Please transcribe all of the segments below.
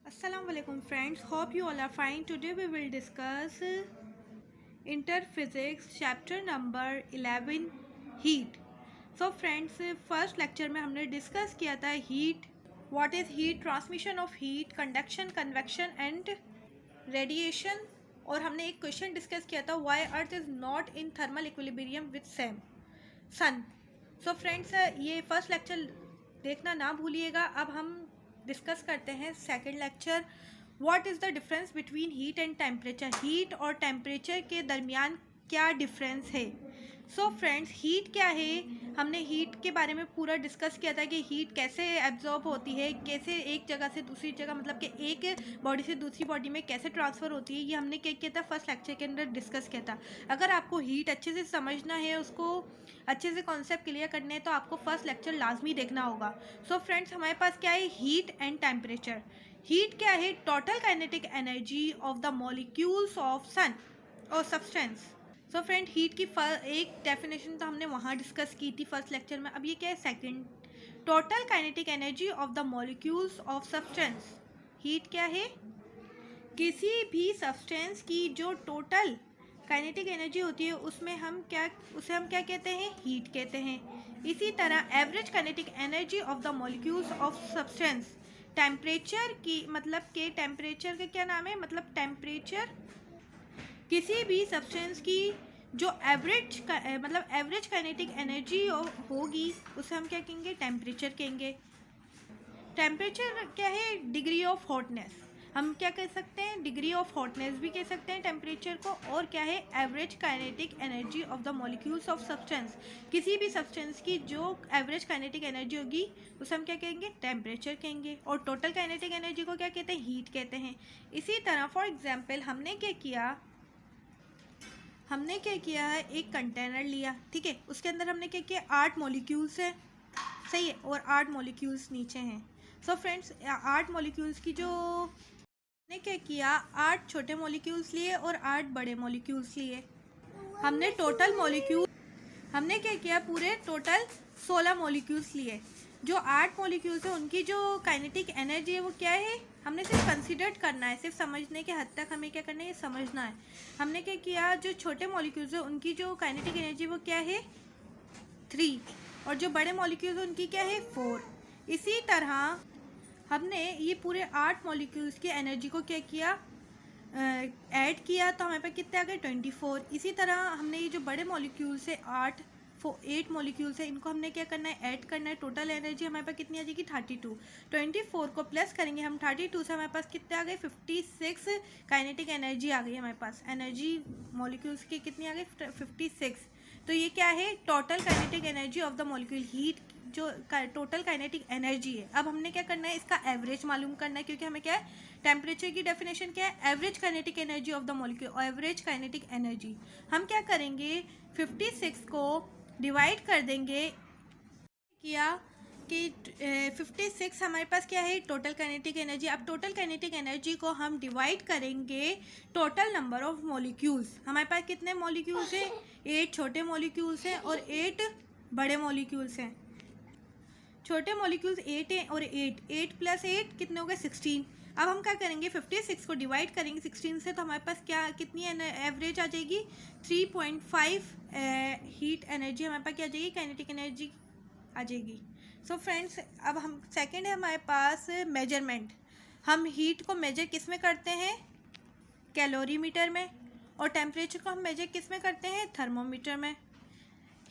Assalamualaikum friends, hope you all are fine. Today we will discuss Interphysics chapter number 11 heat. So friends, first lecture में हमने discuss किया था heat, what is heat, transmission of heat, conduction, convection and radiation. और हमने एक question discuss किया था why earth is not in thermal equilibrium with sun. So friends, ये फर्स्ट लेक्चर देखना ना भूलिएगा. अब हम डिस्कस करते हैं second lecture. What is the difference between heat and temperature. Heat और टेम्परेचर के दरमियान क्या डिफरेंस है. सो फ्रेंड्स, हीट क्या है. हमने हीट के बारे में पूरा डिस्कस किया था कि हीट कैसे एब्जॉर्ब होती है, कैसे एक जगह से दूसरी जगह, मतलब कि एक बॉडी से दूसरी बॉडी में कैसे ट्रांसफ़र होती है. ये हमने क्या किया था, फर्स्ट लेक्चर के अंदर डिस्कस किया था. अगर आपको हीट अच्छे से समझना है, उसको अच्छे से कॉन्सेप्ट क्लियर करने हैं, तो आपको फर्स्ट लेक्चर लाजमी देखना होगा. सो फ्रेंड्स, हमारे पास क्या है, हीट एंड टेम्परेचर. हीट क्या है, total kinetic energy of the molecules of sun और सब्सटेंस. सो फ्रेंड, हीट की एक डेफिनेशन तो हमने वहाँ डिस्कस की थी फर्स्ट लेक्चर में. अब ये क्या है, second, total kinetic energy of the molecules of substance. Heat क्या है, किसी भी सब्सटेंस की जो टोटल काइनेटिक एनर्जी होती है उसे हम क्या कहते हैं, हीट कहते हैं. इसी तरह average kinetic energy of the molecules of substance. Temperature की मतलब के टेम्परेचर का क्या नाम है, मतलब टेम्परेचर किसी भी सब्सटेंस की जो एवरेज काइनेटिक एनर्जी होगी उसे हम क्या कहेंगे, टेम्परेचर कहेंगे. टेम्परेचर क्या है, डिग्री ऑफ हॉटनेस. हम क्या कह सकते हैं, डिग्री ऑफ हॉटनेस भी कह सकते हैं टेम्परेचर को. और क्या है, average kinetic energy of the molecules of substance. किसी भी सब्सटेंस की जो एवरेज काइनेटिक एनर्जी होगी उसे हम क्या कहेंगे, टेम्परेचर कहेंगे. और टोटल काइनेटिक एनर्जी को क्या कहते हैं, हीट कहते हैं. इसी तरह फॉर एग्जाम्पल हमने क्या किया है, एक कंटेनर लिया, ठीक है. उसके अंदर हमने क्या किया, 8 मॉलिक्यूल्स है, सही है, और 8 मॉलिक्यूल्स नीचे हैं. सो फ्रेंड्स, 8 मॉलिक्यूल्स की जो हमने क्या किया, 8 छोटे मॉलिक्यूल्स लिए और 8 बड़े मॉलिक्यूल्स लिए. हमने क्या किया, पूरे टोटल 16 मॉलिक्यूल्स लिए. जो 8 मॉलिक्यूल्स है उनकी जो काइनेटिक एनर्जी है वो क्या है, हमने सिर्फ कंसिडर करना है, सिर्फ समझने के हद तक हमें क्या करना है, ये समझना है. हमने क्या किया, जो छोटे मॉलिक्यूल्स है उनकी जो काइनेटिक एनर्जी वो क्या है, 3. और जो बड़े मॉलिक्यूल्स है उनकी क्या है, 4. इसी तरह हमने ये पूरे 8 मॉलिक्यूल्स की एनर्जी को क्या किया, ऐड किया, तो हमारे पास कितने आ गए, 24. इसी तरह हमने ये जो बड़े मॉलिक्यूल्स है 8 मॉलिक्यूल्स है, इनको हमने क्या करना है, ऐड करना है. टोटल एनर्जी हमारे पास कितनी आ जाएगी, 32. 24 को प्लस करेंगे हम 32 से, हमारे पास कितने आ गए, 56 काइनेटिक एनर्जी आ गई हमारे पास. एनर्जी मॉलिक्यूल्स की कितनी आ गई, 56. तो ये क्या है, total kinetic energy of the molecule. Heat जो टोटल काइनेटिक एनर्जी है. अब हमने क्या करना है, इसका एवरेज मालूम करना है, क्योंकि हमें क्या है, टेम्परेचर की डेफिनेशन क्या है, average kinetic energy of the molecule. और एवरेज काइनेटिक एनर्जी हम क्या करेंगे, 56 को डिवाइड कर देंगे किया कि 56 हमारे पास क्या है, टोटल काइनेटिक एनर्जी. अब टोटल काइनेटिक एनर्जी को हम डिवाइड करेंगे टोटल नंबर ऑफ मॉलिक्यूल्स. हमारे पास कितने मॉलिक्यूल्स हैं, 8 छोटे मॉलिक्यूल्स हैं और 8 बड़े मॉलिक्यूल्स हैं. छोटे मॉलिक्यूल्स 8 हैं और 8 प्लस 8 कितने हो गए, 16. अब हम क्या करेंगे, 56 को डिवाइड करेंगे 16 से, तो हमारे पास क्या कितनी एवरेज आ जाएगी, 3.5 हीट एनर्जी हमारे पास क्या आ जाएगी, काइनेटिक एनर्जी आ जाएगी. सो फ्रेंड्स, अब हम सेकंड है हमारे पास मेजरमेंट. हम हीट को मेजर किस में करते हैं, कैलोरीमीटर में. और टेम्परेचर को हम मेजर किस में करते हैं, थर्मोमीटर में.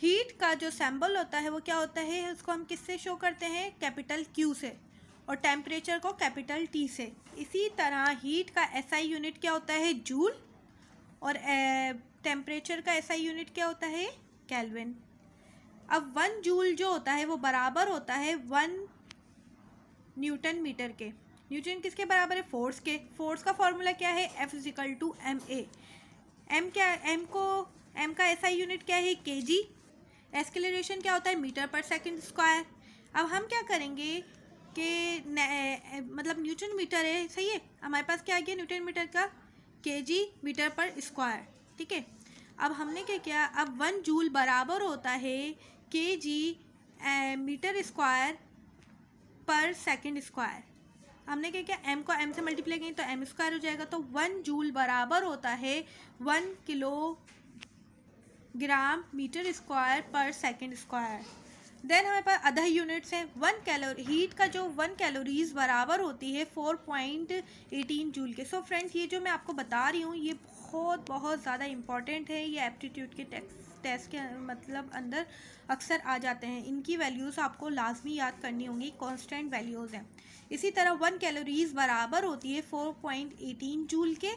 हीट का जो सिंबल होता है वो क्या होता है, उसको हम किससे शो करते हैं, कैपिटल Q से. और टेम्परेचर को कैपिटल T से. इसी तरह हीट का SI यूनिट क्या होता है, जूल. और टेम्परेचर का SI यूनिट क्या होता है, केल्विन. अब 1 जूल जो होता है वो बराबर होता है 1 न्यूटन मीटर के. न्यूटन किसके बराबर है, फोर्स के. फोर्स का फॉर्मूला क्या है, F=ma. एम का SI यूनिट क्या है, kg. एक्सेलरेशन क्या होता है, मीटर पर सेकंड स्क्वायर. अब हम क्या करेंगे कि मतलब न्यूटन मीटर है, सही है, हमारे पास क्या आ गया, न्यूटन मीटर का kg मीटर पर स्क्वायर, ठीक है. अब हमने क्या किया, अब 1 जूल बराबर होता है kg मीटर स्क्वायर पर सेकंड स्क्वायर. हमने क्या किया, m को m से मल्टीप्लाई करें तो m स्क्वायर हो जाएगा, तो 1 जूल बराबर होता है 1 किलोग्राम मीटर स्क्वायर पर सेकंड स्क्वायर। देन हमारे पास अदर यूनिट्स हैं। 1 कैलोरी, हीट का जो 1 कैलोरीज बराबर होती है 4.18 जूल के। सो फ्रेंड्स, ये जो मैं आपको बता रही हूँ ये बहुत ज़्यादा इम्पॉर्टेंट है। ये एप्टीट्यूड के टेस्ट के मतलब अंदर अक्सर आ जाते हैं। इनकी वैल्यूज़ आपको लाजमी याद करनी होंगी, कांस्टेंट वैल्यूज़ हैं। इसी तरह 1 कैलोरीज बराबर होती है 4.18 जूल के।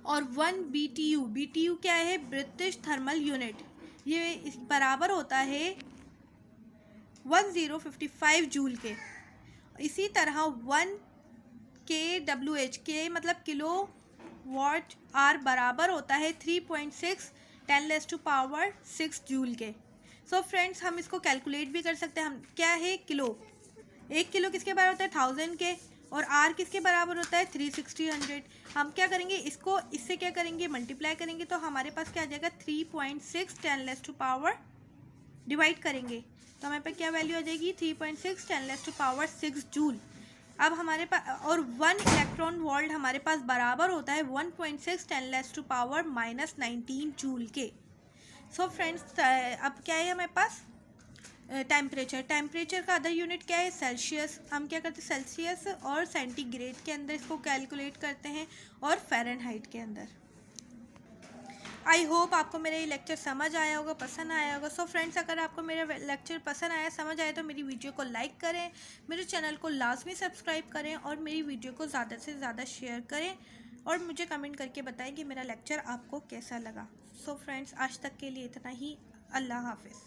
और 1 BTU, BTU क्या है, ब्रिटिश थर्मल यूनिट, ये बराबर होता है 1055 जूल के। इसी तरह 1 kWh के मतलब किलो वाट आर बराबर होता है 3.6 10⁻⁶ जूल के। सो फ्रेंड्स, हम इसको कैलकुलेट भी कर सकते हैं। हम क्या है, किलो, 1 किलो किसके बराबर होता है 1000 के, और आर किसके बराबर होता है 360 100। हम क्या करेंगे, इसको इससे क्या करेंगे, मल्टीप्लाई करेंगे, तो हमारे पास क्या आ जाएगा 3.6 10⁻, डिवाइड करेंगे तो हमारे पास क्या वैल्यू आ जाएगी 3.6 10⁻6 जूल। अब हमारे पास और 1 इलेक्ट्रॉन वोल्ट हमारे पास बराबर होता है 1.6 10⁻⁻19 जूल के। सो फ्रेंड्स, अब क्या है हमारे पास टेम्परेचर। टेम्परेचर का अदर यूनिट क्या है, सेल्सियस। हम क्या करते हैं, सेल्सियस और सेंटीग्रेड के अंदर इसको कैलकुलेट करते हैं, और फ़ारेनहाइट के अंदर। आई होप आपको मेरा ये लेक्चर समझ आया होगा, पसंद आया होगा। सो फ्रेंड्स, अगर आपको मेरा लेक्चर पसंद आया, समझ आया, तो मेरी वीडियो को लाइक करें, मेरे चैनल को लाजमी सब्सक्राइब करें, और मेरी वीडियो को ज़्यादा से ज़्यादा शेयर करें, और मुझे कमेंट करके बताएं कि मेरा लेक्चर आपको कैसा लगा। सो फ्रेंड्स, आज तक के लिए इतना ही। अल्लाह हाफ़िज़।